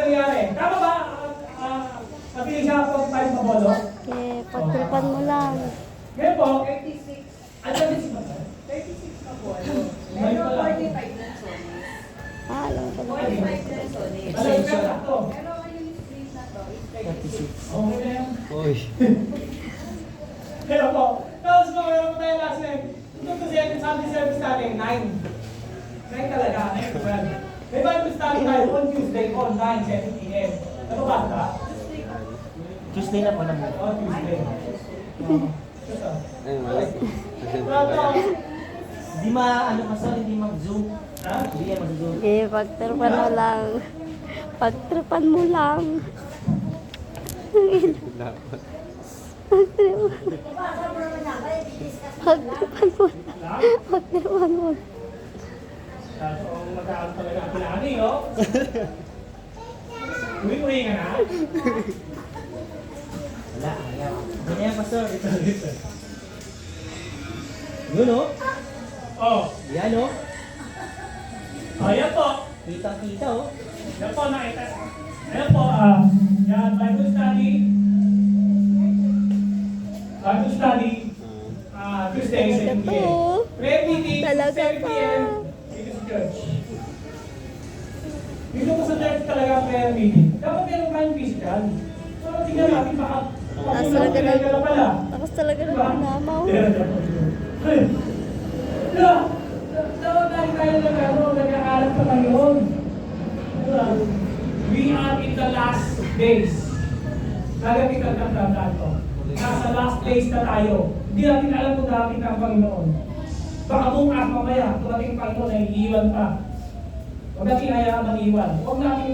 nangyari. Tama ba? Napili siya pag 5 na bolo? Eh, pagtripan mo lang. Ngayon po, 36. Ano ba si ba? 36 na po. Pero 45 na sonis. Alam ko na. 45 na sonis. Alam ko na to. Pero yung screen na to is 36. Okay na yan. Uy. Kaya po, tapos po, meron po tayo last name. Ito kasi yung Sunday service natin, 9. 9 talaga, 9 to 12. May Bible study tayo on Tuesday, on 9, 7 p.m. Ano ba ba? Tuesday na po na mo. On Tuesday. Ay, mali. Hindi ano kasi, hindi mag-zoom. Ha? Hindi yan mag-zoom. Eh, pagtripan mo lang. Pagtripan mo lang. Dapat. Pagtripan mo lang. Pagtripan mo lang. Tapos ang magkakaroon talaga ang pinani, oh. Uwi-uwi ka na. Wala, ayaw. Ganyan yan, pastor. Ito. Yun, oh. Oh, Yan, oh. yan po. Kita-kita, oh. Yan po, nakita. Yan po, yan, Bible study. Bible study. Tuesday, 7 p.m. Prayer meeting, Talaga 7 p.m. Dito sa church. Dito po sa church talaga ang prayer meeting. Dapat meron tayong physical. So, tingnan natin baka Taas talaga ng- ka na pala. Tapos talaga ng pinamaw. Dapat tayo nag-aaral sa Panginoon. We are in the last days. Nagating ang tandaan ko. Nasa last days na tayo. Hindi natin alam kung dating ang Panginoon. Baka bukas mamaya, dumating ang Panginoon ay iiwan pa. Huwag natin hayaan mag-iwan. Huwag natin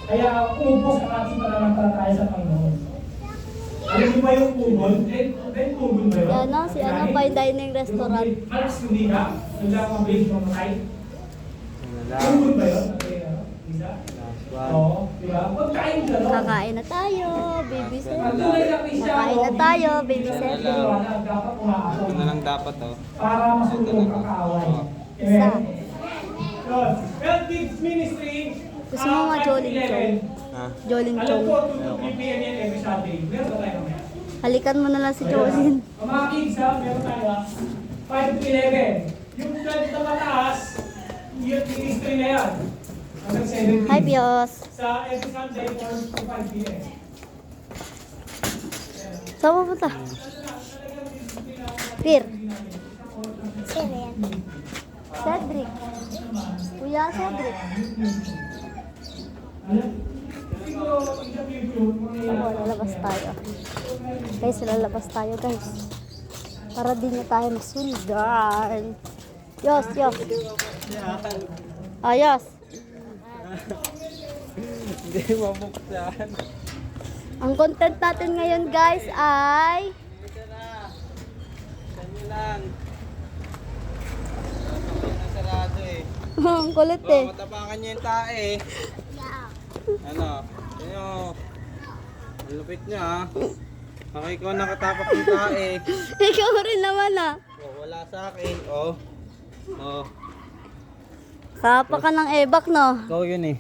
hayaan umupos ang ating pananampalataya sa Panginoon. Alam niyo ba yung tugol? Tugol ba yun? Yan o, si fine dining restaurant. Malakas yung dika. Yung lang mga base mamatay. Wala. Tugol ba yun? Isa? Last one. Oo. Diba? Huwag kain ka, no? Kakain na tayo, baby Ang set. tunay na Kristyano, Kakain na tayo, baby hindi set. liwanag, dapat umaako. Ito na lang dapat, oh. Para masulong ang kaaway. Isa. Amen? Yun. Well, Kids Ministry, Gusto mo mga Jolin 5 to 11. Ha? Jolin Alam Chong. ko, 2 to 3 p.m. yan every Sunday. Meron ba tayo mamaya? Halikan mo na lang si Jolin. Ang mga kids ha, meron tayo ha. 5 to 11. Yung 12 na mataas, yung ministry na yan. Hanggang 17. Hi, Pios. Sa every Sunday, 4 to 5 p.m. Saan pupunta? Pir. Cedric. Kuya Cedric. Siguro, Tama, lalabas tayo. Guys, lalabas tayo, guys. Para di na tayo masundan. Yos, Yos. Ayos. Hindi mabuksan. Ang content natin ngayon, guys, ay... Ito na. Saan lang. Sarado eh. Ang kulit eh. Matapakan niya yung tae. Ano? Ano? Ang lupit niya ha. Ako ikaw nakatapak yung tae. Ikaw rin naman ah. Oh, wala sa akin. Oh. Oh. Kapa ka ng ebak, no? Ikaw yun eh.